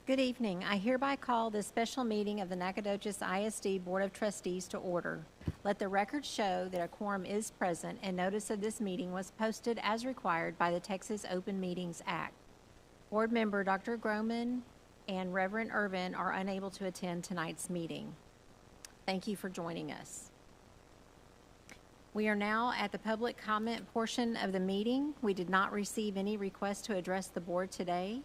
Good evening. I hereby call this special meeting of the Nacogdoches ISD Board of Trustees to order. Let the record show that a quorum is present and notice of this meeting was posted as required by the Texas Open Meetings Act. Board member Dr. Groman and Reverend Irvin are unable to attend tonight's meeting. Thank you for joining us. We are now at the public comment portion of the meeting. We did not receive any requests to address the board today.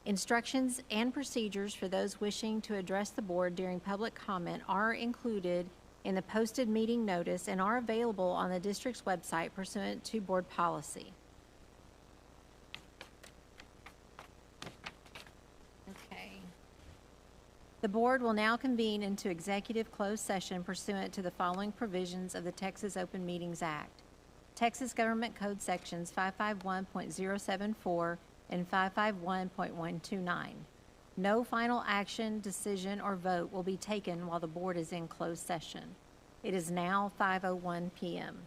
Instructions and procedures for those wishing to address the board during public comment are included in the posted meeting notice and are available on the district's website pursuant to board policy. Okay. The board will now convene into executive closed session pursuant to the following provisions of the Texas Open Meetings Act. Texas Government Code Sections 551.074 and 551.129. No final action, decision, or vote will be taken while the board is in closed session. It is now 5:01 p.m.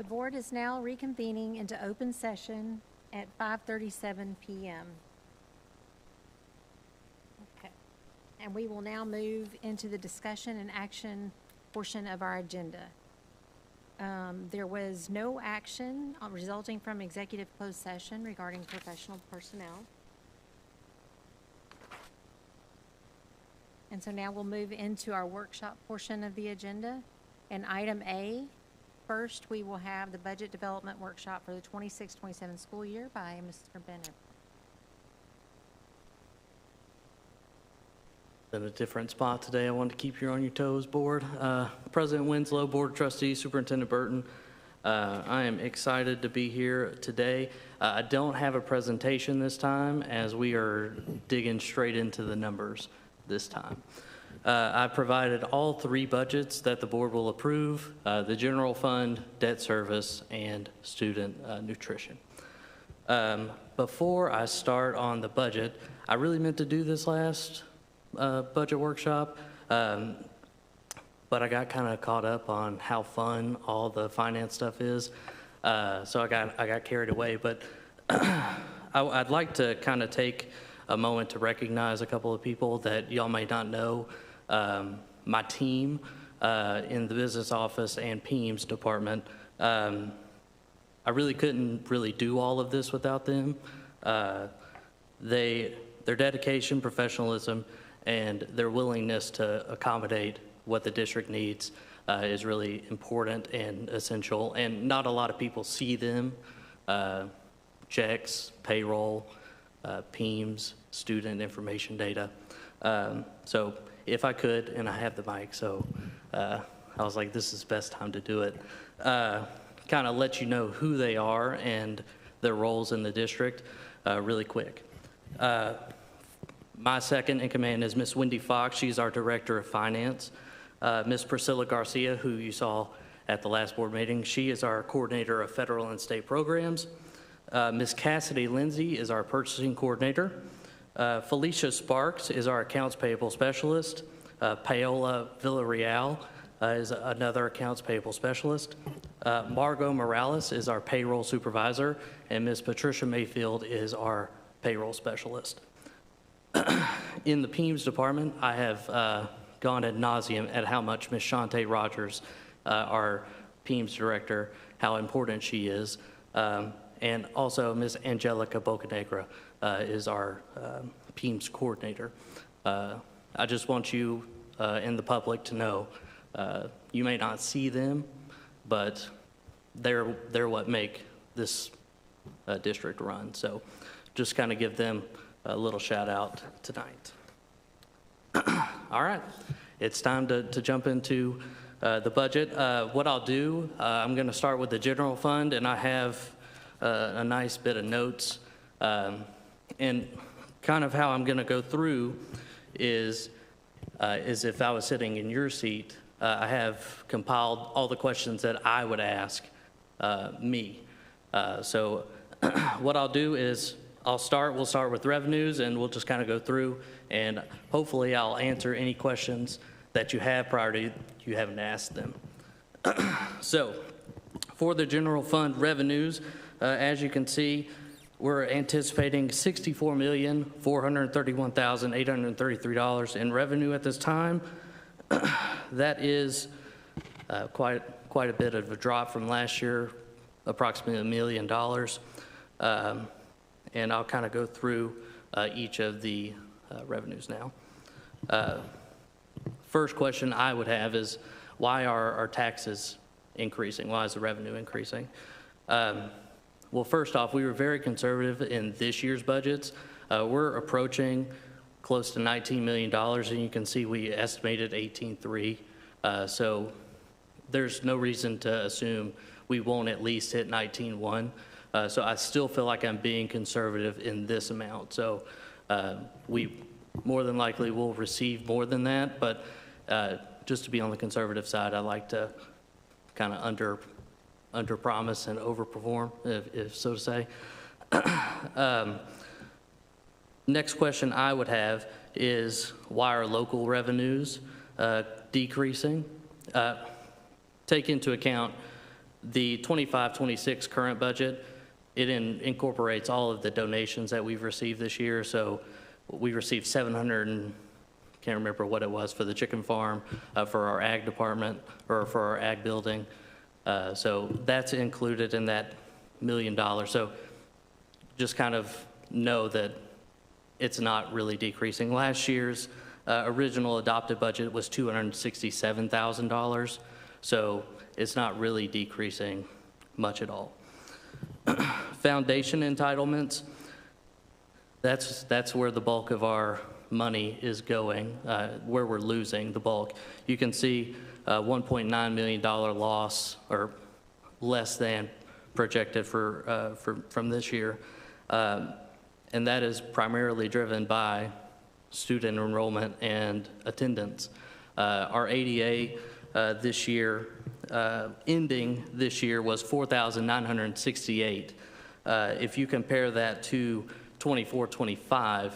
board is now reconvening into open session at 5:37 p.m. Okay. And we will now move into the discussion and action portion of our agenda. There was no action resulting from executive closed session regarding professional personnel. And so now we'll move into our workshop portion of the agenda. And item A, first we will have the budget development workshop for the 26-27 school year by Mr. Bennett. In a different spot today. I wanted to keep you on your toes, board. President Winslow, Board of Trustees, Superintendent Burton. I am excited to be here today. I don't have a presentation this time as we are digging straight into the numbers this time. I provided all three budgets that the board will approve, the general fund, debt service, and student nutrition. Before I start on the budget, I really meant to do this last budget workshop, but I got kind of caught up on how fun all the finance stuff is, so I got carried away. But I'd like to kind of take a moment to recognize a couple of people that y'all may not know. My team in the business office and PEMS department. I really couldn't do all of this without them. Their dedication, professionalism, and their willingness to accommodate what the district needs is really important and essential. And not a lot of people see them. Checks, payroll, PEMS, student information data. So if I could, and I have the mic, so I was like, this is the best time to do it. Kind of let you know who they are and their roles in the district really quick. My second in command is Miss Wendy Fox. She's our Director of Finance. Miss Priscilla Garcia, who you saw at the last board meeting, she is our Coordinator of Federal and State Programs. Miss Cassidy Lindsay is our Purchasing Coordinator. Felicia Sparks is our Accounts Payable Specialist. Paola Villarreal is another Accounts Payable Specialist. Margot Morales is our Payroll Supervisor, and Miss Patricia Mayfield is our Payroll Specialist. In the PEMS department, I have gone ad nauseum at how much Miss Shantae Rogers, our PEMS Director, how important she is. And also Miss Angelica Bocanegra is our PEMS Coordinator. I just want you and the public to know, you may not see them, but they're what make this district run. So just kind of give them a little shout out tonight. All right, it's time to jump into the budget. What I'll do, I'm going to start with the general fund, and I have a nice bit of notes. And kind of how I'm going to go through is if I was sitting in your seat, I have compiled all the questions that I would ask me. So what I'll do is we'll start with revenues, and we'll just kind of go through, and hopefully I'll answer any questions that you have prior to you having to ask them. So for the general fund revenues, as you can see, we're anticipating $64,431,833 in revenue at this time. That is quite a bit of a drop from last year, approximately $1 million. And I'll kind of go through each of the revenues now. First question I would have is, why are our taxes increasing? Why is the revenue increasing? Well, first off, we were very conservative in this year's budgets. We're approaching close to $19 million, and you can see we estimated 18.3. So there's no reason to assume we won't at least hit 19.1. So I still feel like I'm being conservative in this amount. So we more than likely will receive more than that, but just to be on the conservative side, I like to kind of under promise and overperform, if so to say. Next question I would have is, why are local revenues decreasing? Take into account The 25-26 current budget, it incorporates all of the donations that we've received this year. So we received 700 and can't remember what it was for the chicken farm, for our ag department, or for our ag building. So that's included in that $1 million. So just kind of know that it's not really decreasing. Last year's original adopted budget was $267,000. So it's not really decreasing much at all. Foundation entitlements, that's where the bulk of our money is going, where we're losing the bulk. You can see $1.9 million loss, or less than projected from this year. And that is primarily driven by student enrollment and attendance. Our ADA this year, ending this year, was 4,968. If you compare that to 24-25,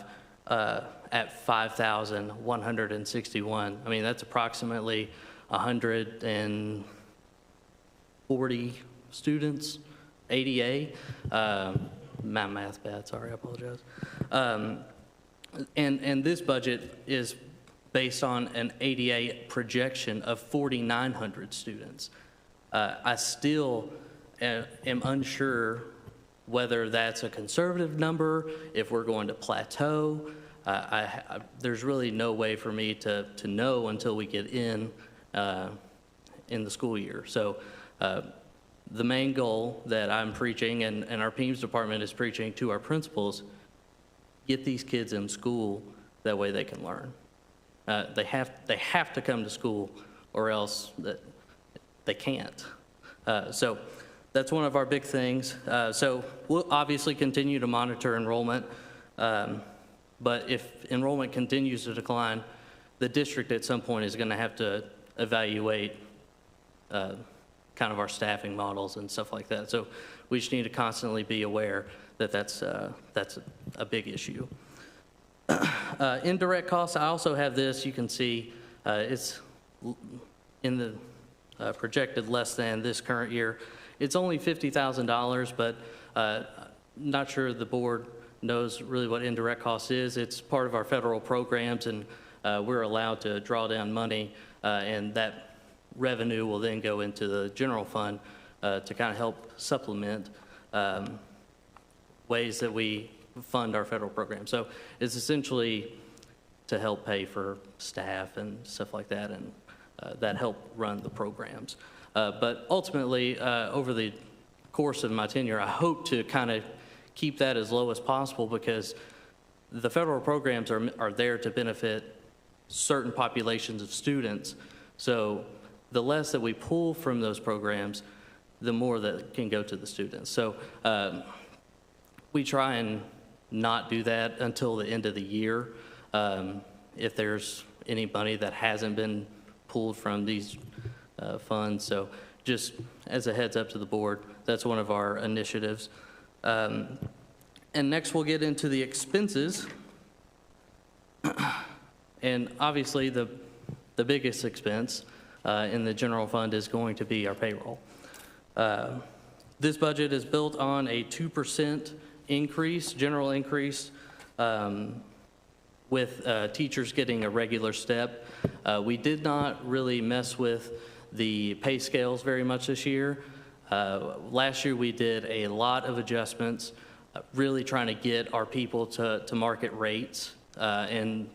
at 5,161. I mean, that's approximately 140 students, ADA. My math bad, sorry, I apologize. And this budget is based on an ADA projection of 4,900 students. I still am unsure whether that's a conservative number, if we're going to plateau. There's really no way for me to know until we get in the school year. So the main goal that I'm preaching, and our PEMS department is preaching to our principals, get these kids in school, that way they can learn. They have to come to school, or else they can't. So that's one of our big things. So we'll obviously continue to monitor enrollment. But if enrollment continues to decline, the district at some point is going to have to evaluate kind of our staffing models and stuff like that. So we just need to constantly be aware that that's a big issue. Indirect costs, I also have this. You can see it's in the projected less than this current year. It's only $50,000, but not sure the board knows really what indirect cost is. It's part of our federal programs, and we're allowed to draw down money, and that revenue will then go into the general fund to kind of help supplement ways that we fund our federal program. So it's essentially to help pay for staff and stuff like that, and that help run the programs. But ultimately, over the course of my tenure, I hope to kind of keep that as low as possible, because the federal programs are there to benefit certain populations of students. So the less that we pull from those programs, the more that can go to the students. So we try and not do that until the end of the year. If there's any money that hasn't been pulled from these funds. So just as a heads up to the board, that's one of our initiatives. And next we'll get into the expenses. And obviously the biggest expense in the general fund is going to be our payroll. This budget is built on a 2% increase, general increase, with teachers getting a regular step. We did not really mess with the pay scales very much this year. Last year we did a lot of adjustments, really trying to get our people to market rates, and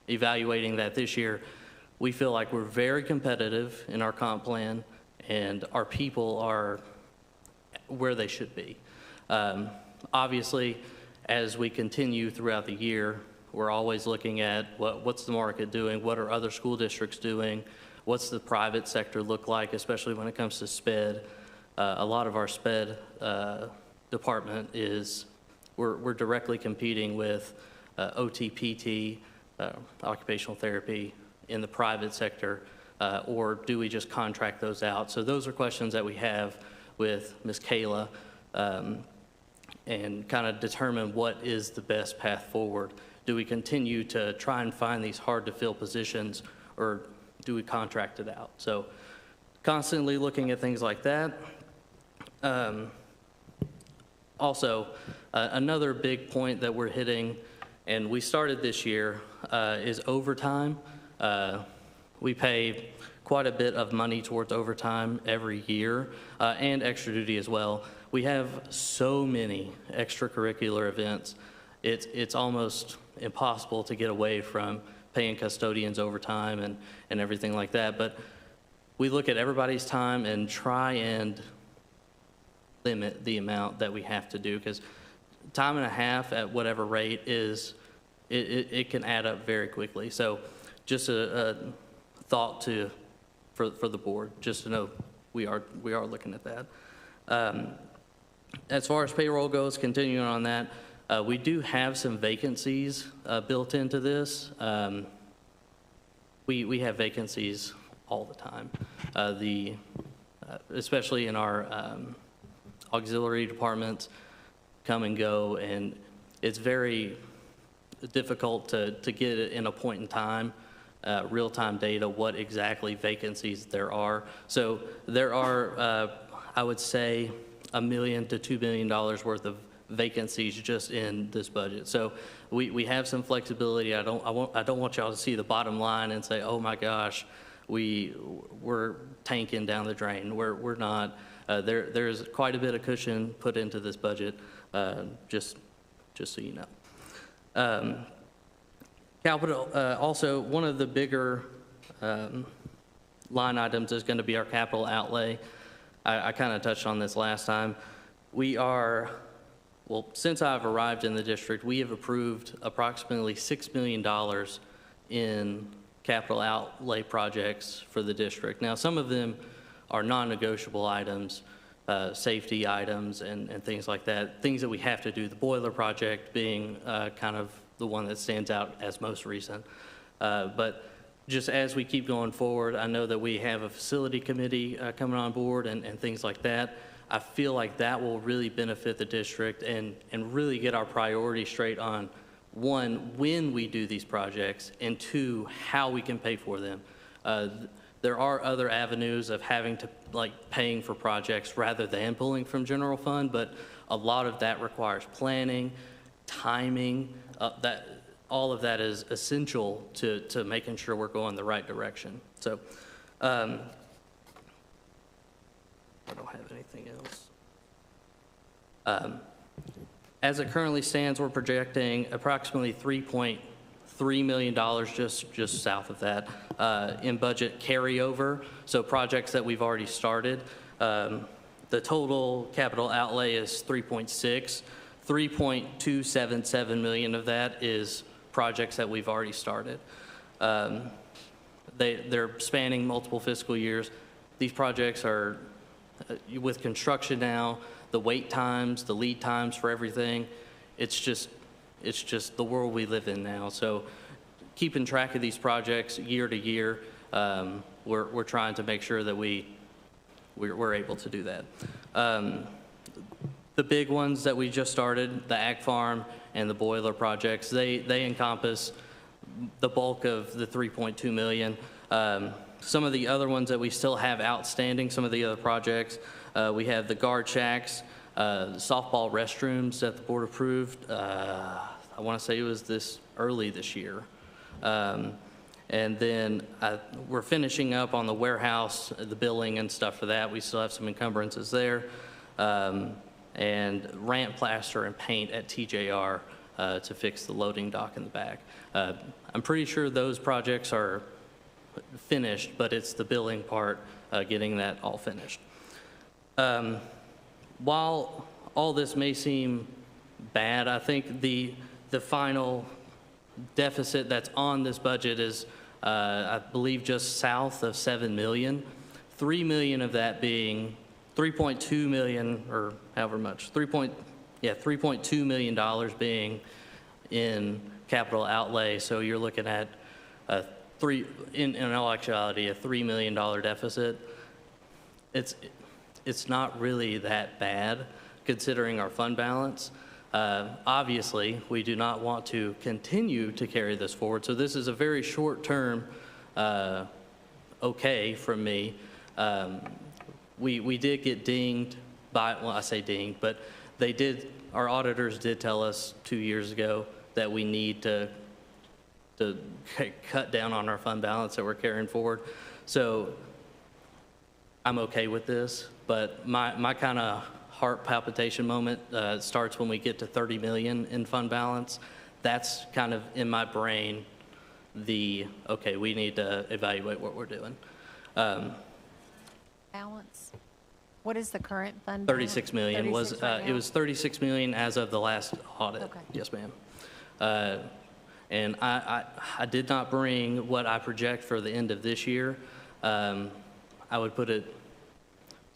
evaluating that this year. We feel like we're very competitive in our comp plan, and our people are where they should be. Obviously, as we continue throughout the year, we're always looking at what's the market doing, what are other school districts doing, what's the private sector look like, especially when it comes to SPED. A lot of our SPED department we're directly competing with OT, PT, occupational therapy in the private sector, or do we just contract those out? So those are questions that we have with Ms. Kayla, and kind of determine what is the best path forward. Do we continue to try and find these hard to fill positions, or do we contract it out? So constantly looking at things like that. Also, another big point that we're hitting, and we started this year, is overtime. We pay quite a bit of money towards overtime every year, and extra duty as well. We have so many extracurricular events. It's almost impossible to get away from paying custodians overtime and everything like that. But we look at everybody's time and try and limit the amount that we have to do, because time and a half at whatever rate is, it can add up very quickly. So just a thought for the board, just to know we are looking at that. As far as payroll goes, continuing on that, we do have some vacancies built into this. We have vacancies all the time, especially in our auxiliary departments come and go, and it's very difficult to get it in a point in time, real-time data, what exactly vacancies there are. So there are, I would say, $1 million to $2 million worth of vacancies just in this budget. So we have some flexibility. I don't want y'all to see the bottom line and say, oh my gosh, we're tanking down the drain. We're not. There's quite a bit of cushion put into this budget, just so you know. Capital, also, one of the bigger line items is going to be our capital outlay. I kind of touched on this last time. Since I've arrived in the district, we have approved approximately $6 million in capital outlay projects for the district. Now, some of them are non-negotiable items, safety items and things like that, things that we have to do, the boiler project being kind of the one that stands out as most recent. But just as we keep going forward, I know that we have a facility committee coming on board and things like that. I feel like that will really benefit the district and really get our priorities straight on, one, when we do these projects, and two, how we can pay for them. There are other avenues of having to, paying for projects rather than pulling from general fund, but a lot of that requires planning, timing, all of that is essential to making sure we're going the right direction. So I don't have anything else. As it currently stands, we're projecting approximately $3.3 million, just south of that, in budget carryover, so projects that we've already started. The total capital outlay is 3.6. 3.277 million of that is projects that we've already started. They're spanning multiple fiscal years. These projects are, with construction now, the wait times, the lead times for everything, it's just the world we live in now. So keeping track of these projects year to year, we're trying to make sure that we're able to do that. The big ones that we just started, the ag farm and the boiler projects, they encompass the bulk of the 3.2 million. Some of the other ones that we still have outstanding, some of the other projects, we have the guard shacks, softball restrooms that the board approved. I want to say it was early this year. And then we're finishing up on the warehouse, the billing and stuff for that. We still have some encumbrances there. And ramp plaster and paint at TJR to fix the loading dock in the back. I'm pretty sure those projects are finished, but it's the billing part, getting that all finished. While all this may seem bad, I think the final deficit that's on this budget is, I believe, just south of 7 million. 3 million of that being 3.2 million, or however much, $3.2 million being in capital outlay. So you're looking at in all actuality, a $3 million deficit. It's not really that bad considering our fund balance. Obviously, we do not want to continue to carry this forward. So this is a very short-term okay from me. We did get dinged well, I say dinged, but our auditors did tell us 2 years ago that we need to cut down on our fund balance that we're carrying forward. So I'm okay with this, but my kind of heart palpitation moment starts when we get to 30 million in fund balance. That's kind of in my brain, okay, we need to evaluate what we're doing. Balance? What is the current fund? 36 million was, 36 right it now? was 36 million as of the last audit. Okay. Yes, ma'am. And I did not bring what I project for the end of this year. I would put it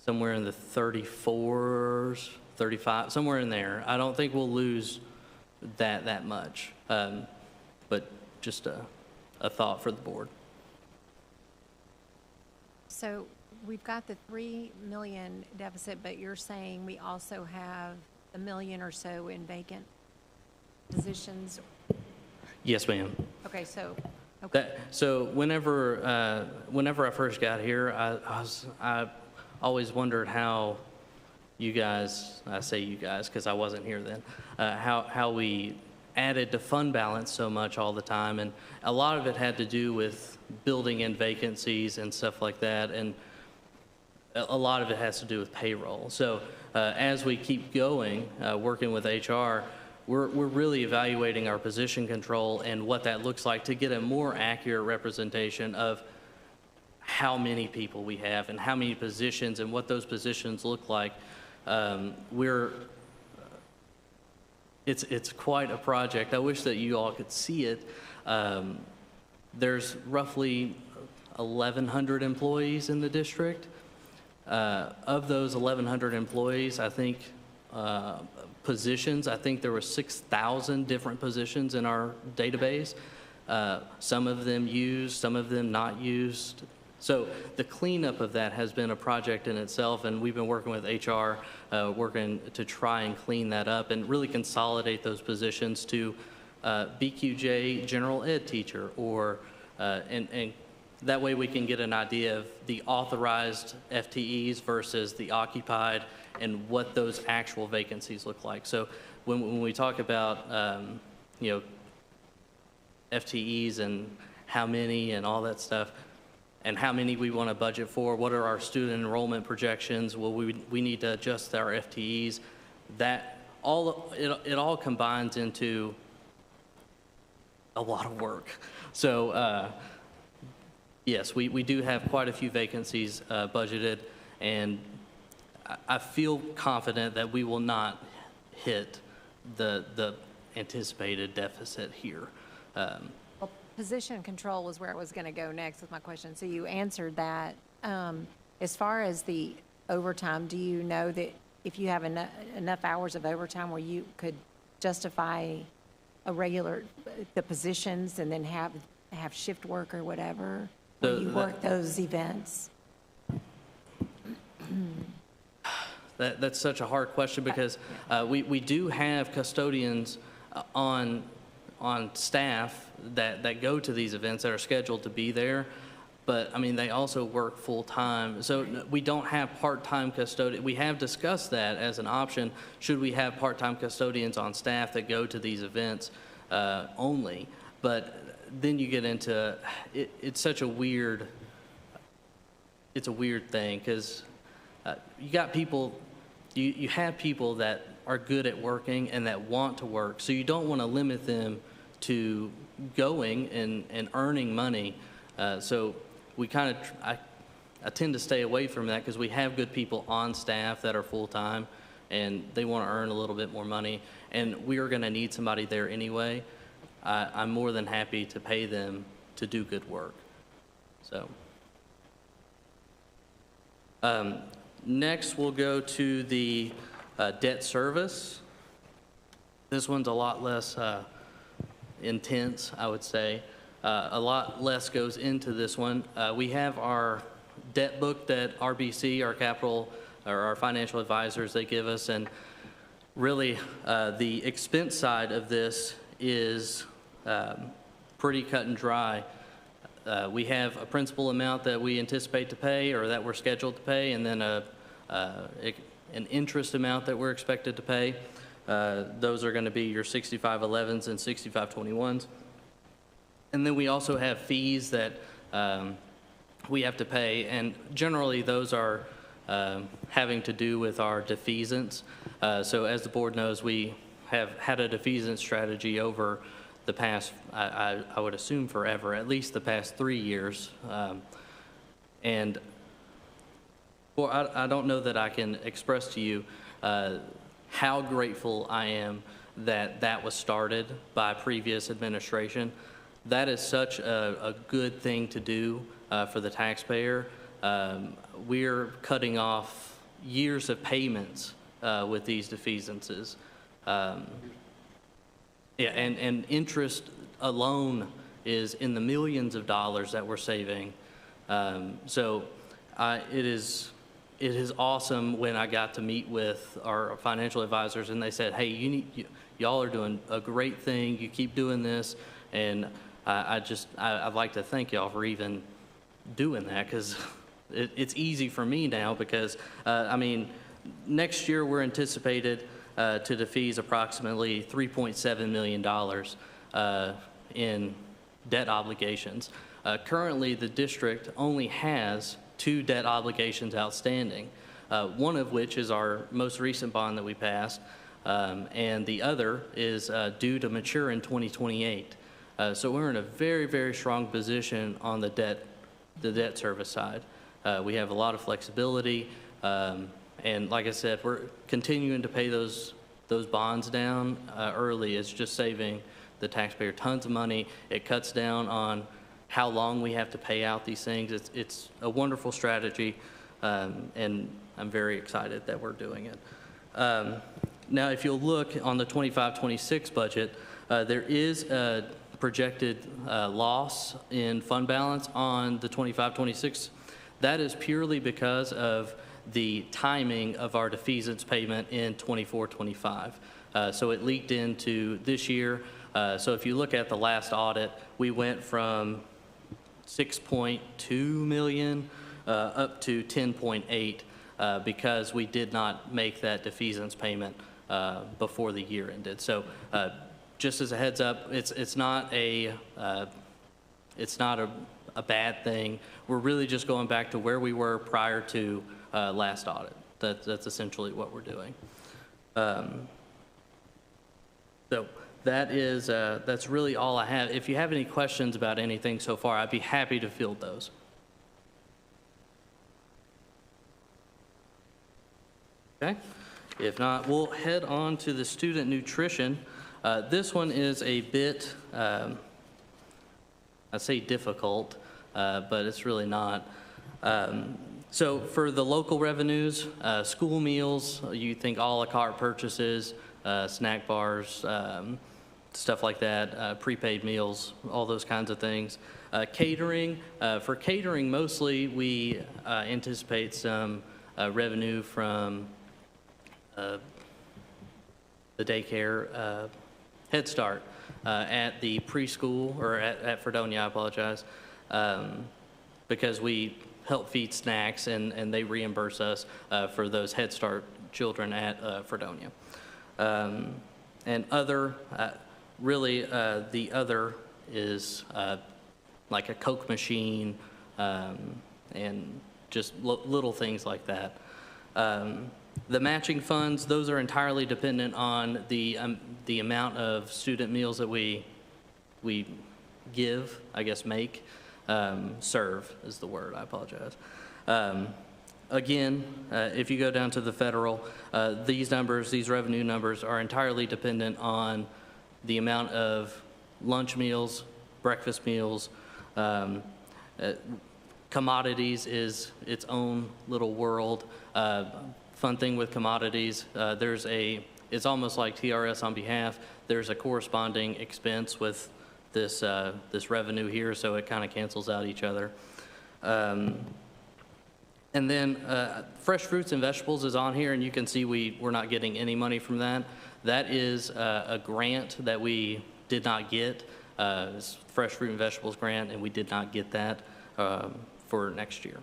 somewhere in the 34s, 35, somewhere in there. I don't think we'll lose that much, but just a thought for the board. So we've got the 3 million deficit, but you're saying we also have a million or so in vacant positions? Yes, ma'am. Okay, so, okay. So whenever I first got here, I always wondered how you guys, I say you guys because I wasn't here then, how we added to fund balance so much all the time. And a lot of it had to do with building in vacancies and stuff like that. And a lot of it has to do with payroll. So as we keep going, working with HR, we're really evaluating our position control and what that looks like to get a more accurate representation of how many people we have and how many positions and what those positions look like. It's quite a project. I wish that you all could see it. There's roughly 1,100 employees in the district. Of those 1,100 employees, I think positions, I think there were 6,000 different positions in our database. Some of them used, some of them not used. So the cleanup of that has been a project in itself, and we've been working with HR, working to try and clean that up and really consolidate those positions to BQJ general ed teacher, or and that way we can get an idea of the authorized FTEs versus the occupied and what those actual vacancies look like. So when we talk about, FTEs and how many and all that stuff, and how many we want to budget for, what are our student enrollment projections, well, we need to adjust our FTEs. That it all combines into a lot of work. So yes, we do have quite a few vacancies budgeted, and I feel confident that we will not hit the anticipated deficit here. Well, position control is where I was going to go next with my question. So you answered that. As far as the overtime, do you know that if you have enough hours of overtime where you could justify the positions and then have shift work or whatever, when you work those events? That's such a hard question because we do have custodians on staff that go to these events that are scheduled to be there, but I mean they also work full time. So we don't have part-time custodians. We have discussed that as an option. Should we have part-time custodians on staff that go to these events only? But then you get into it's such a weird. It's a weird thing because you got people. You have people that are good at working and that want to work, so you don't want to limit them to going and earning money. So we kind of, I tend to stay away from that because we have good people on staff that are full-time and they want to earn a little bit more money, and we are going to need somebody there anyway. I'm more than happy to pay them to do good work. So. Next, we'll go to the debt service. This one's a lot less intense, I would say. A lot less goes into this one. We have our debt book that RBC, our capital, or our financial advisors, they give us, and really the expense side of this is pretty cut and dry. We have a principal amount that we anticipate to pay or that we're scheduled to pay, and then an interest amount that we're expected to pay. Those are going to be your 6511s and 6521s. And then we also have fees that we have to pay, and generally those are having to do with our defeasance. So as the board knows, we have had a defeasance strategy over the past, I would assume forever, at least the past 3 years. And well, I don't know that I can express to you how grateful I am that that was started by previous administration. That is such a good thing to do for the taxpayer. We're cutting off years of payments with these defeasances. Yeah, and interest alone is in the millions of dollars that we're saving. So it is awesome when I got to meet with our financial advisors and they said, hey, y'all are doing a great thing. You keep doing this. And I'd like to thank y'all for even doing that, because it's easy for me now, because, I mean, next year we're anticipated to defease approximately $3.7 million in debt obligations. Currently, the district only has 2 debt obligations outstanding, one of which is our most recent bond that we passed, and the other is due to mature in 2028. So we're in a very, very strong position on the debt service side. We have a lot of flexibility, and like I said, we're continuing to pay those bonds down early. It's just saving the taxpayer tons of money. It cuts down on how long we have to pay out these things. It's a wonderful strategy, and I'm very excited that we're doing it. Now, if you'll look on the 25-26 budget, there is a projected loss in fund balance on the 25-26. That is purely because of the timing of our defeasance payment in 24-25. So it leaked into this year. So if you look at the last audit, we went from 6.2 million up to 10.8 because we did not make that defeasance payment before the year ended. So just as a heads up, it's not a bad thing. We're really just going back to where we were prior to last audit. That's essentially what we're doing. So that's really all I have. If you have any questions about anything so far, I'd be happy to field those. Okay. If not, we'll head on to the student nutrition. This one is a bit, I say difficult, but it's really not. So for the local revenues, school meals, you think a la carte purchases, snack bars, stuff like that, prepaid meals, all those kinds of things. Catering, for catering mostly we anticipate some revenue from the daycare, Head Start at the preschool, or at Fredonia, I apologize, because we help feed snacks and they reimburse us for those Head Start children at Fredonia. And other, really the other is like a Coke machine and just little things like that. The matching funds, those are entirely dependent on the amount of student meals that we give, I guess make, serve is the word, I apologize. Again, if you go down to the federal, these revenue numbers are entirely dependent on the amount of lunch meals, breakfast meals. Commodities is its own little world. Fun thing with commodities, it's almost like TRS on behalf. There's a corresponding expense with this revenue here, so it kind of cancels out each other. And then fresh fruits and vegetables is on here, and you can see we're not getting any money from that. That is a grant that we did not get, it's fresh fruit and vegetables grant, and we did not get that for next year.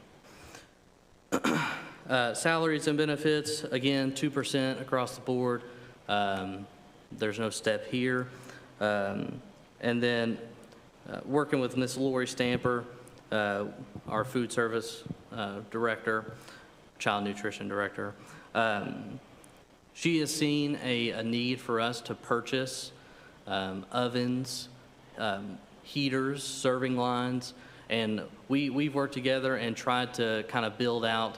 Salaries and benefits, again, 2% across the board. There's no step here. And then working with Ms. Lori Stamper, our food service director, child nutrition director. She has seen a need for us to purchase ovens, heaters, serving lines, and we've worked together and tried to kind of build out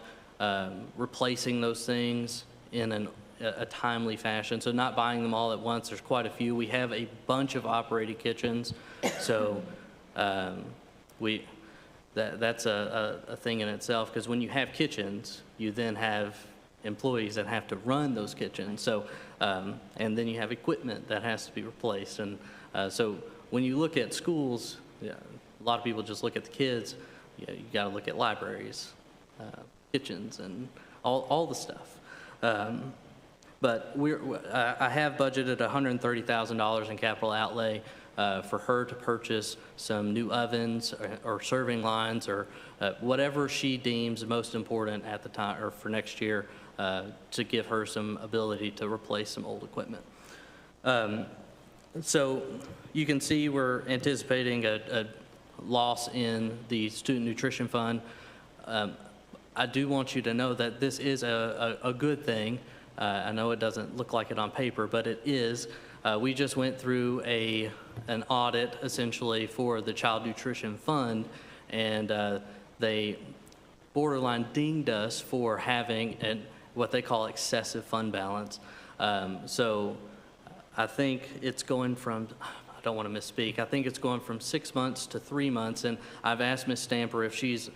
replacing those things in a timely fashion. So not buying them all at once. There's quite a few. We have a bunch of operating kitchens, so that's a thing in itself, because when you have kitchens, you then have employees that have to run those kitchens. So and then you have equipment that has to be replaced. And so when you look at schools, yeah, a lot of people just look at the kids. You got to look at libraries, kitchens, and all the stuff. But I have budgeted $130,000 in capital outlay for her to purchase some new ovens or serving lines or whatever she deems most important at the time or for next year to give her some ability to replace some old equipment. So you can see we're anticipating a loss in the student nutrition fund. I do want you to know that this is a good thing. I know it doesn't look like it on paper, but it is. We just went through an audit essentially for the child nutrition fund, and they borderline dinged us for having what they call excessive fund balance. So I think it's going from, I don't want to misspeak, I think it's going from 6 months to 3 months, and I've asked Ms. Stamper if she's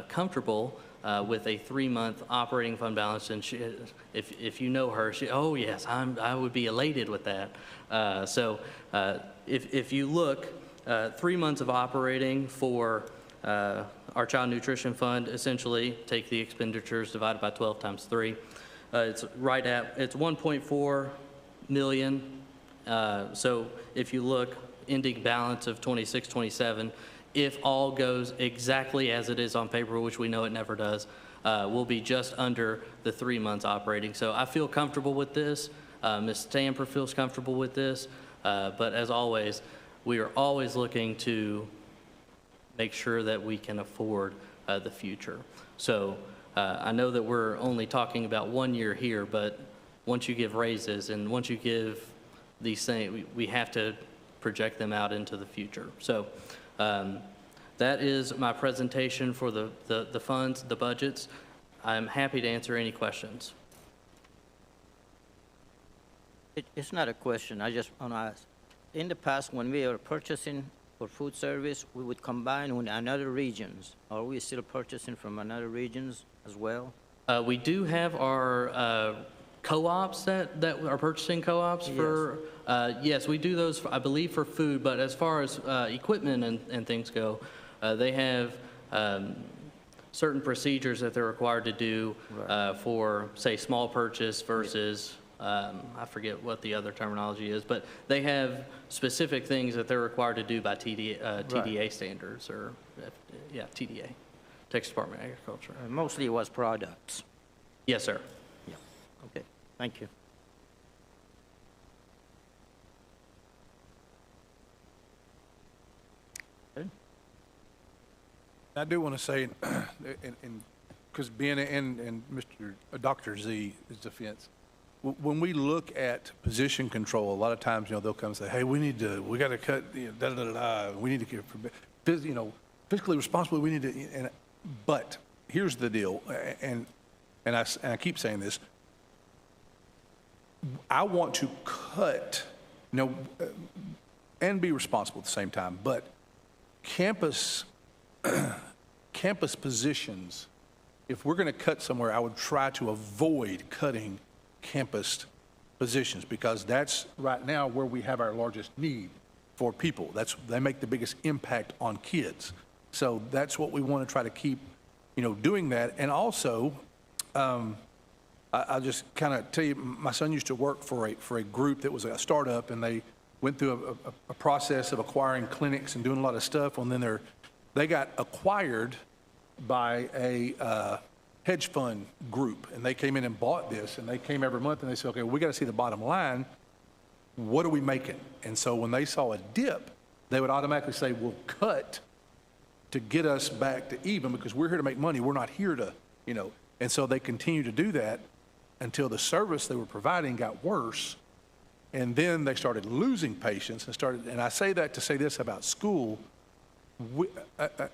comfortable with a 3-month operating fund balance, and if you know her, oh yes, I would be elated with that. So if you look, 3 months of operating for our child nutrition fund, essentially take the expenditures divided by 12 times 3. It's right at, it's 1.4 million. So if you look, ending balance of 26-27, if all goes exactly as it is on paper, which we know it never does, we'll be just under the 3 months operating. So I feel comfortable with this. Ms. Stamper feels comfortable with this. But as always, we are always looking to make sure that we can afford the future. So I know that we're only talking about 1 year here, but once you give raises and once you give these things, we have to project them out into the future. So that is my presentation for the funds, the budgets. I'm happy to answer any questions. It's not a question. I just want to ask. In the past, when we were purchasing for food service, we would combine with another regions. Are we still purchasing from another regions as well? We do have our co-ops that are purchasing co-ops for, yes, we do those, I believe, for food, but as far as equipment and things go, they have certain procedures that they're required to do for, say, small purchase versus, I forget what the other terminology is, but they have specific things that they're required to do by TDA standards, or, yeah, TDA, Texas Department of Agriculture. Mostly it was products. Yes, sir. Yeah. Okay. Thank you. I do want to say, because being in Dr. Z's defense, when we look at position control, a lot of times, they'll come and say, hey, we got to cut, we need to get, fiscally responsible, we need to, but here's the deal, and I keep saying this, I want to cut, and be responsible at the same time, but campus positions, if we're going to cut somewhere, I would try to avoid cutting campus positions, because that's right now where we have our largest need for people. They make the biggest impact on kids. So that's what we want to try to keep, doing that. And also, I'll just kind of tell you, my son used to work for a group that was a startup, and they went through a process of acquiring clinics and doing a lot of stuff, and then they got acquired by a hedge fund group, and they came in and bought this, and they came every month and they said, okay, we got to see the bottom line. What are we making? And so when they saw a dip, they would automatically say, we'll cut to get us back to even, because we're here to make money. We're not here to, and so they continue to do that until the service they were providing got worse. And then they started losing patients and I say that to say this about school.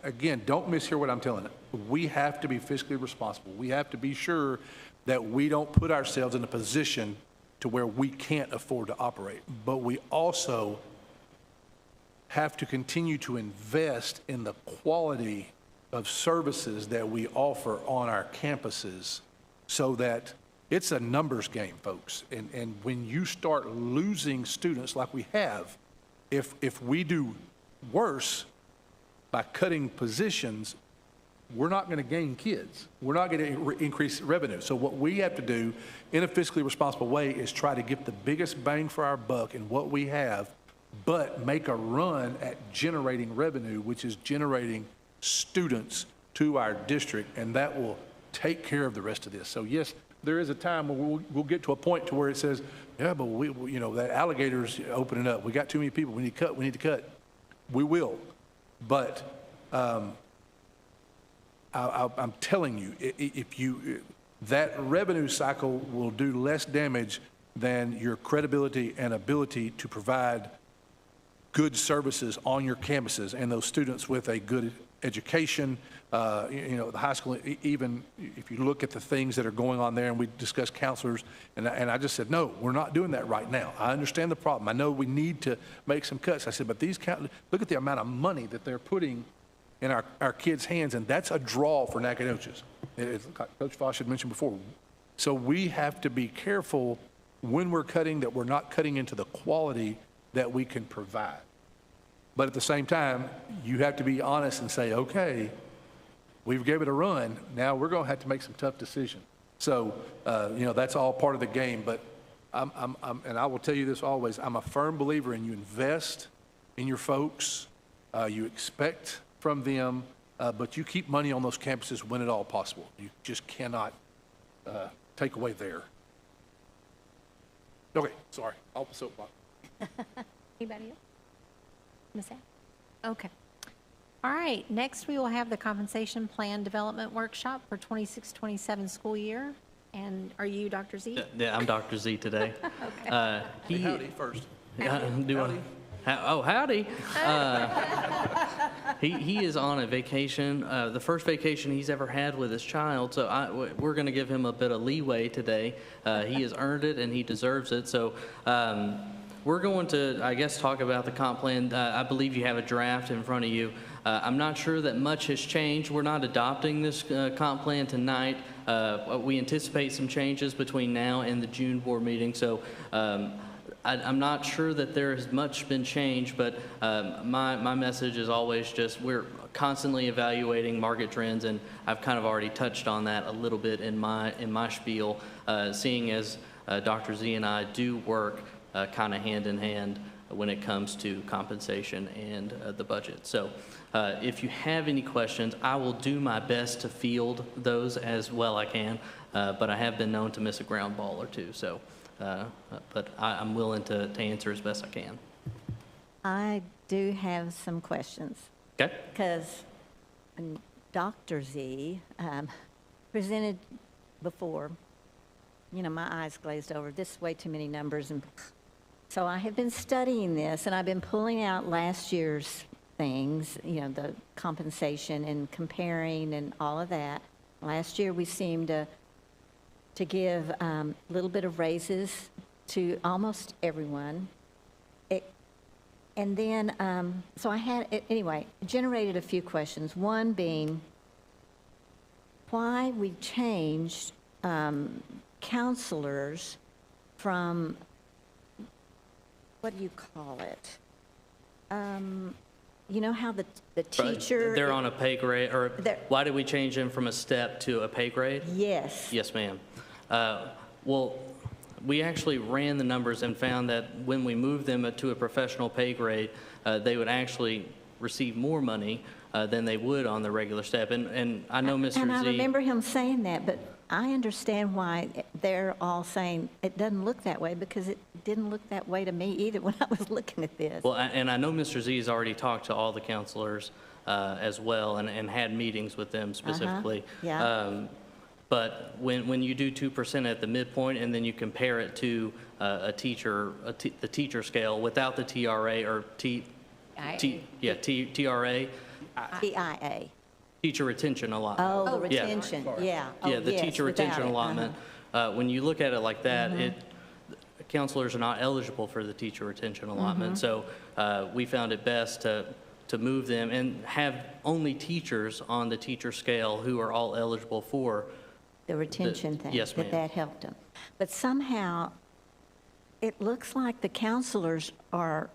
Again, don't mishear what I'm telling you. We have to be fiscally responsible. We have to be sure that we don't put ourselves in a position to where we can't afford to operate. But we also have to continue to invest in the quality of services that we offer on our campuses so that it's a numbers game, folks. And when you start losing students like we have, if we do worse by cutting positions, we're not going to gain kids. We're not going to increase revenue. So what we have to do in a fiscally responsible way is try to get the biggest bang for our buck in what we have, but make a run at generating revenue, which is generating students to our district, and that will take care of the rest of this. So yes, there is a time where we'll get to a point to where it says, yeah, but we that alligator's opening up. We got too many people. We need to cut. We will. But I'm telling you, that revenue cycle will do less damage than your credibility and ability to provide good services on your campuses and those students with a good education. The high school, even if you look at the things that are going on there, and we discussed counselors, and I just said, no, we're not doing that right now. I understand the problem. I know we need to make some cuts. I said, but look at the amount of money that they're putting in our kids' hands, and that's a draw for Nacogdoches. Coach Foss had mentioned before. So we have to be careful when we're cutting that we're not cutting into the quality that we can provide. But at the same time, you have to be honest and say, okay, we've gave it a run. Now we're going to have to make some tough decisions. So, that's all part of the game. But and I will tell you this always, I'm a firm believer in you invest in your folks, you expect from them, but you keep money on those campuses when at all possible. You just cannot take away there. Okay, sorry, off the soapbox. Anybody else? Ms. Ann? Okay. All right, next we will have the compensation plan development workshop for 26-27 school year. And are you Dr. Z? Yeah, I'm Dr. Z today. Okay. Hey, howdy first. Howdy. Howdy. He is on a vacation, the first vacation he's ever had with his child, so we're going to give him a bit of leeway today. He has earned it, and he deserves it. So we're going to, I guess, talk about the comp plan. I believe you have a draft in front of you. I'm not sure that much has changed. We're not adopting this comp plan tonight. We anticipate some changes between now and the June board meeting, so I'm not sure that there has much been changed, but my message is always just we're constantly evaluating market trends, and I've kind of already touched on that a little bit in my spiel, seeing as Dr. Z and I do work kind of hand in hand when it comes to compensation and the budget. So if you have any questions, I will do my best to field those as well I can, but I have been known to miss a ground ball or two, so. But I'm willing to answer as best I can. I do have some questions. Okay. Because Dr. Z presented before, my eyes glazed over. This is way too many numbers. And so I have been studying this, and I've been pulling out last year's things, the compensation and comparing and all of that. Last year we seemed to give a little bit of raises to almost everyone. And then, so I had, anyway, generated a few questions. One being why we changed counselors from, what do you call it? You know how the teacher... They're on a pay grade, or why did we change them from a step to a pay grade? Yes. Yes, ma'am. Well, we actually ran the numbers and found that when we moved them to a professional pay grade, they would actually receive more money than they would on the regular step. And I know Mr. And I Z. remember him saying that, but I understand why they're all saying it doesn't look that way, because it didn't look that way to me either when I was looking at this. Well, and I know Mr. Z has already talked to all the counselors as well and had meetings with them specifically. Yeah. But when you do 2% at the midpoint and then you compare it to the teacher scale without the TRA or TRA, TIA. teacher retention allotment. Oh, Yeah. retention, yeah. Oh, Yeah, the yes, teacher without retention it, allotment. When you look at it like that, counselors are not eligible for the teacher retention allotment. So we found it best to move them and have only teachers on the teacher scale who are all eligible for. The retention thing. Yes, ma'am. That helped them. But somehow, it looks like the counselors are,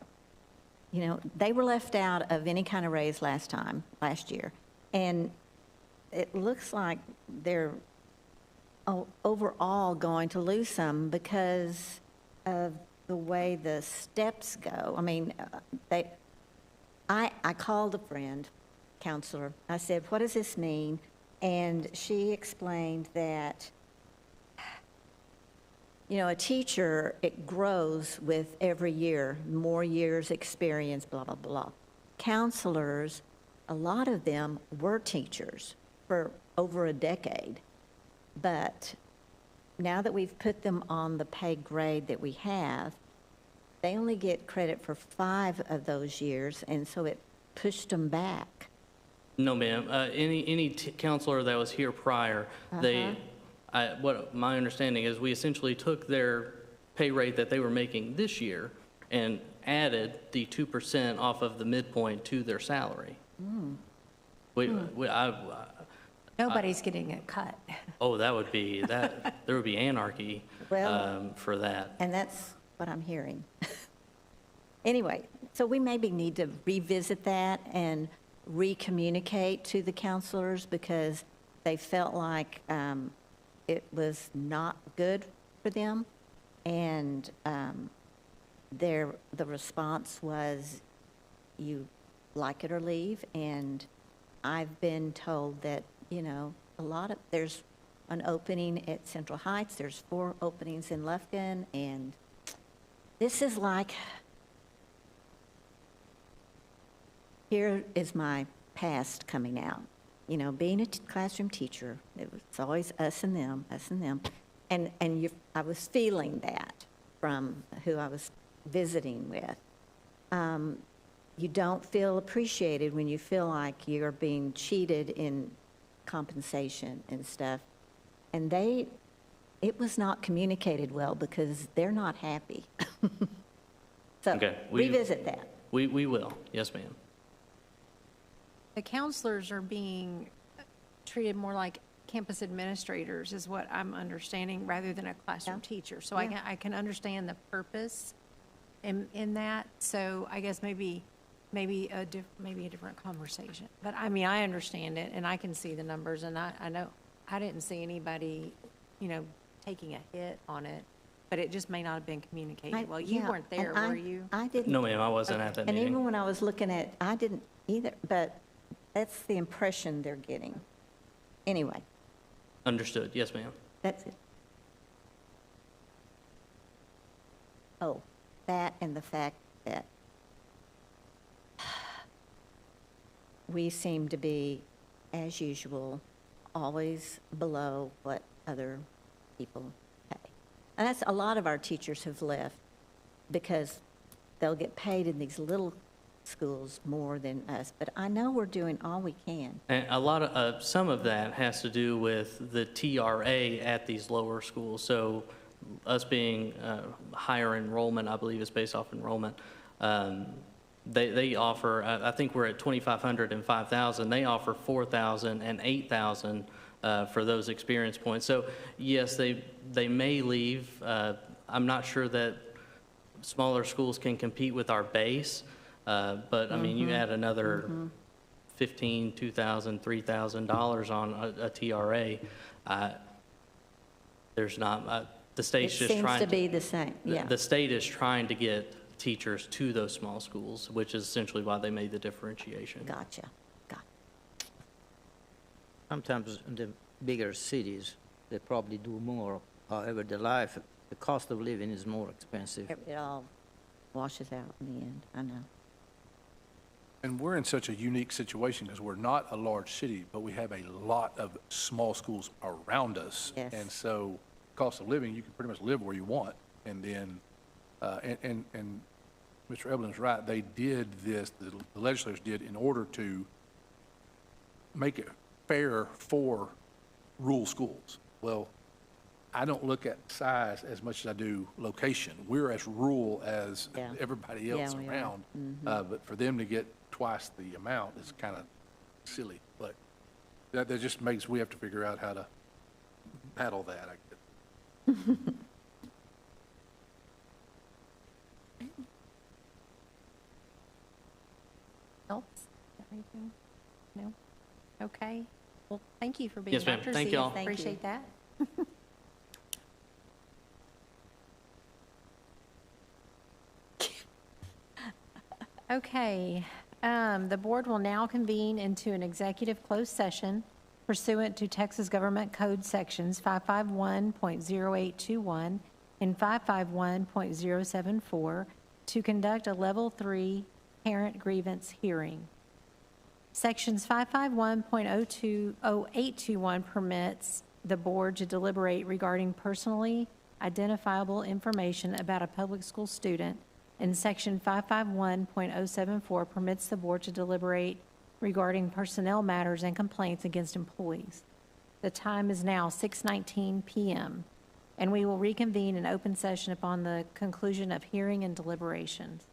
they were left out of any kind of raise last year. And it looks like they're overall going to lose some because of the way the steps go. I mean, I called a friend, counselor. I said, what does this mean? And she explained that, a teacher, it grows with every year, more years experience, blah, blah, blah. Counselors, a lot of them were teachers for over a decade. But now that we've put them on the pay grade that we have, they only get credit for 5 of those years, and so it pushed them back. No, ma'am. Any counselor that was here prior, what my understanding is, we essentially took their pay rate that they were making this year and added the 2% off of the midpoint to their salary. Nobody's getting a cut. Oh, that would be that. There would be anarchy for that. And that's what I'm hearing. Anyway, so we maybe need to revisit that and re-communicate to the counselors because they felt like it was not good for them. And the response was, you like it or leave. And I've been told that, there's an opening at Central Heights, there's 4 openings in Lufkin, and this is like, here is my past coming out. Being a classroom teacher, it's always us and them, And I was feeling that from who I was visiting with. You don't feel appreciated when you feel like you're being cheated in compensation and stuff. And it was not communicated well because they're not happy. So Okay, revisit that. We will. Yes, ma'am. The counselors are being treated more like campus administrators is what I'm understanding, rather than a classroom teacher. So Yeah. I can understand the purpose in that. So I guess maybe a different conversation. But I mean, I understand it, and I can see the numbers, and I know I didn't see anybody, taking a hit on it, but it just may not have been communicated well. You Yeah, weren't there, and were you? I didn't. No, ma'am, I wasn't at that And meeting. even when I was looking at, I didn't either, but that's the impression they're getting. Anyway, Understood. Yes, ma'am. that's it. Oh, that and the fact that we seem to be, as usual, always below what other people pay. And that's, a lot of our teachers have left because they'll get paid in these little schools more than us. But I know we're doing all we can. And a lot of, some of that has to do with the TRA at these lower schools. So us being higher enrollment, I believe is based off enrollment. They offer, I think we're at 2,500 and 5,000. They offer 4,000 and 8,000 for those experience points. So yes, they may leave. I'm not sure that smaller schools can compete with our base. But I mean, you add another $1,500, $2,000, $3,000 on a TRA. There's not, the It state's just seems trying to be the same, yeah. The state is trying to get teachers to those small schools, which is essentially why they made the differentiation. Gotcha. sometimes in the bigger cities, they probably do more. However, the cost of living is more expensive. It all washes out in the end, I know. And we're in such a unique situation because we're not a large city, but we have a lot of small schools around us. Yes. And so cost of living, you can pretty much live where you want. And then, and Mr. Evelyn's right, they did this, the legislators did, in order to make it fair for rural schools. Well, I don't look at size as much as I do location. We're as rural as Yeah. everybody else Yeah, we are. around. But for them to get twice the amount is kind of silly. But that just makes, we have to figure out how to paddle that, I guess. Else? Anything? No? Okay. Well, thank you for being Yes, ma'am. Dr. Thank Z. y'all. Thank you. Appreciate that. Okay, the board will now convene into an executive closed session pursuant to Texas Government Code Sections 551.0821 and 551.074 to conduct a Level 3 parent grievance hearing. Sections 551.0821 permits the board to deliberate regarding personally identifiable information about a public school student, and Section 551.074 permits the board to deliberate regarding personnel matters and complaints against employees. The time is now 6:19 PM, and we will reconvene in open session upon the conclusion of hearing and deliberations.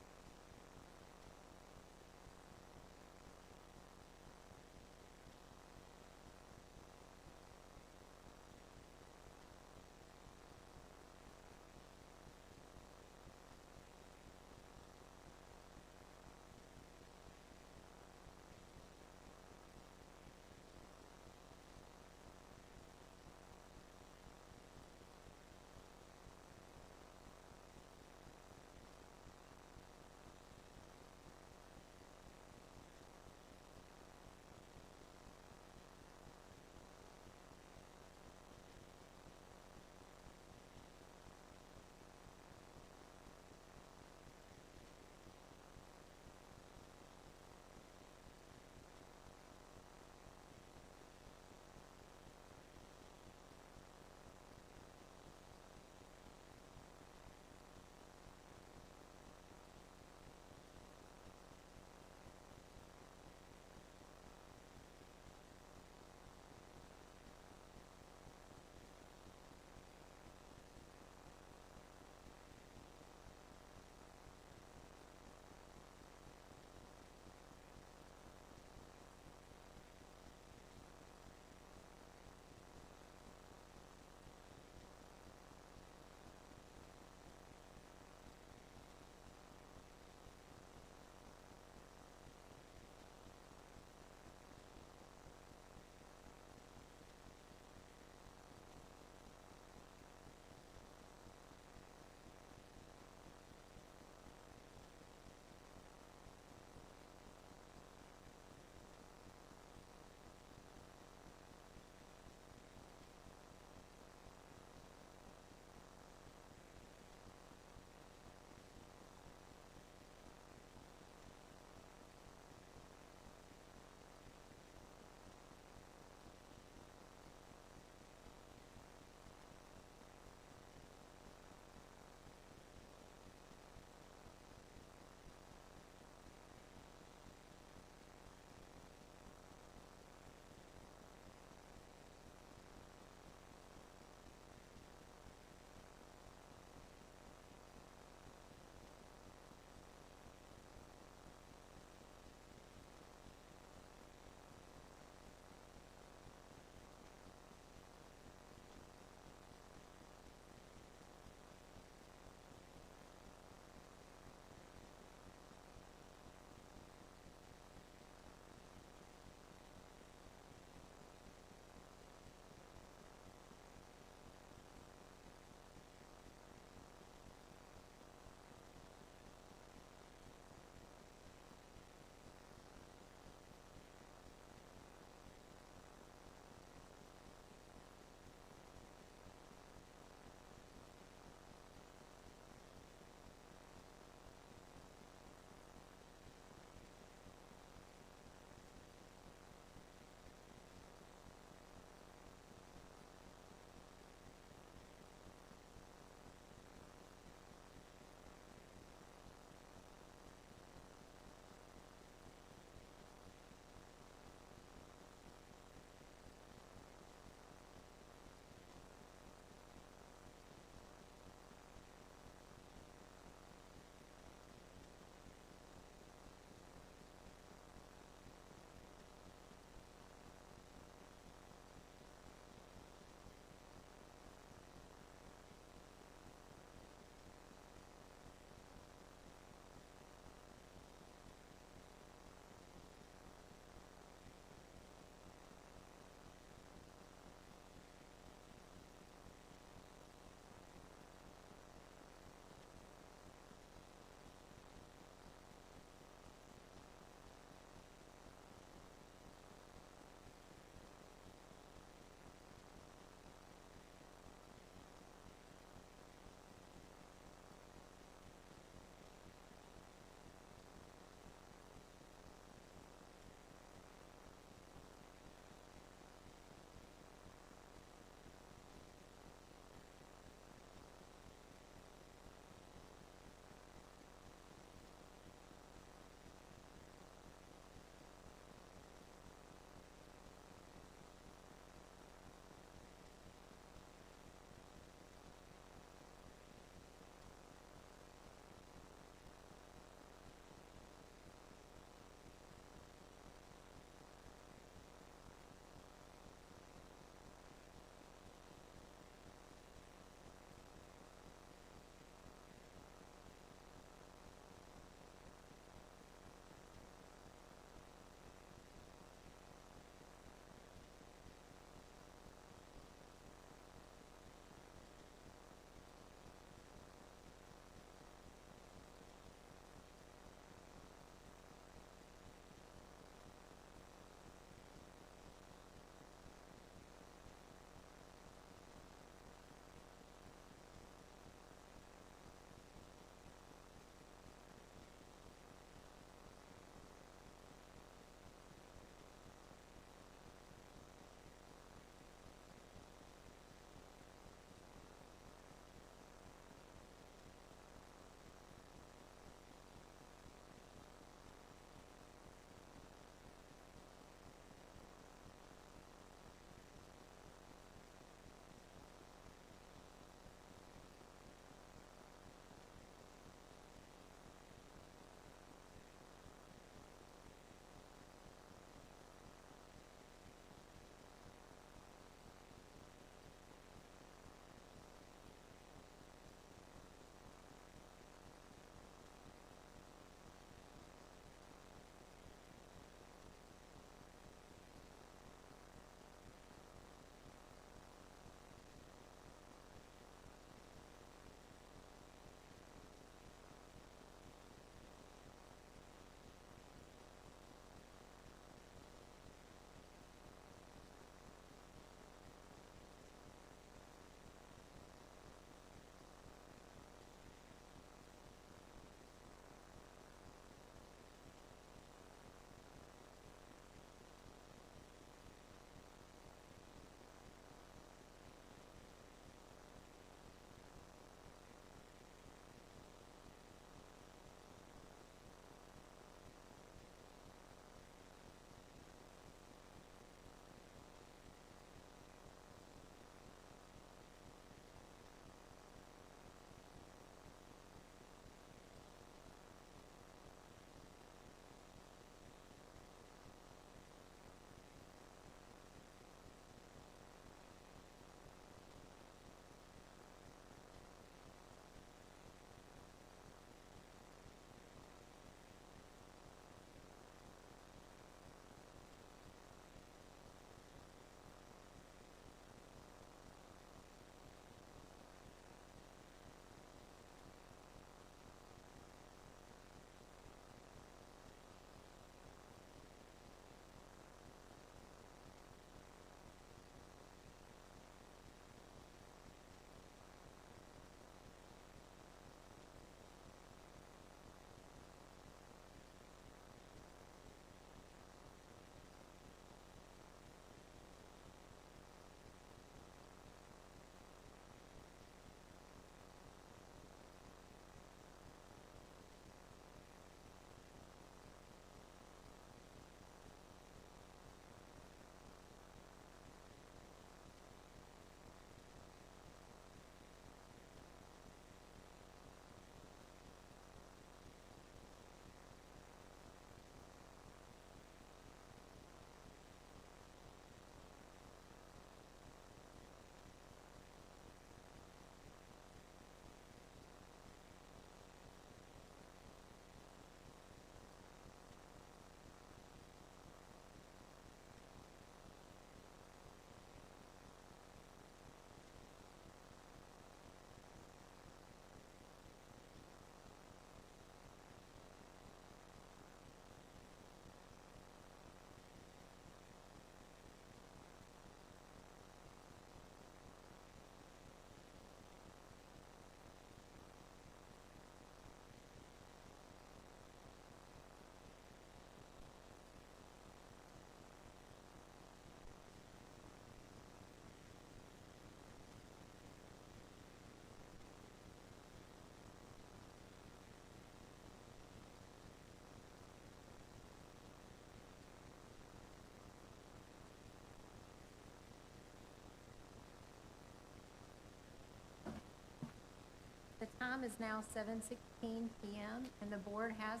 time is now 7:16 PM, and the board has,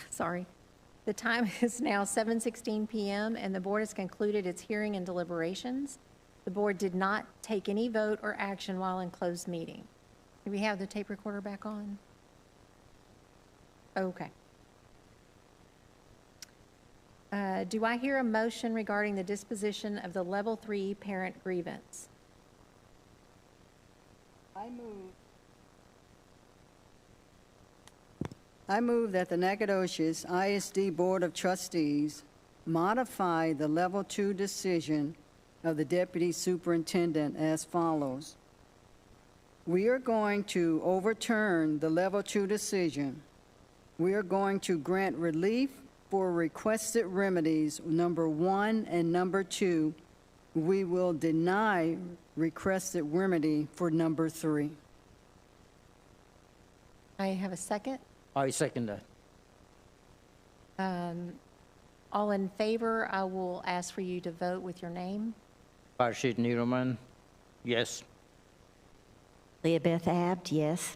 sorry. The time is now 7:16 PM, and the board has concluded its hearing and deliberations. The board did not take any vote or action while in closed meeting. Do we have the tape recorder back on? Okay. Do I hear a motion regarding the disposition of the Level 3 parent grievance? I move that the Nacogdoches ISD Board of Trustees modify the Level 2 decision of the Deputy Superintendent as follows. We are going to overturn the Level 2 decision. We are going to grant relief for requested remedies number 1 and number 2. We will deny requested remedy for number 3. I have a second. I second that. All in favor, I will ask for you to vote with your name. Farshid Niroman, yes. Leah Beth Abt, yes.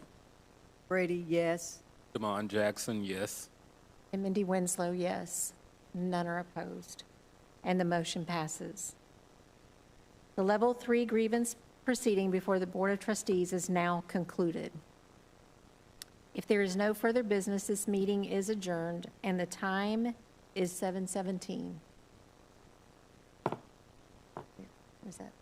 Brady, yes. Damon Jackson, yes. And Mindy Winslow, yes. None are opposed. And the motion passes. The Level 3 grievance proceeding before the Board of Trustees is now concluded. If there is no further business, this meeting is adjourned, and the time is 7:17. Where's that?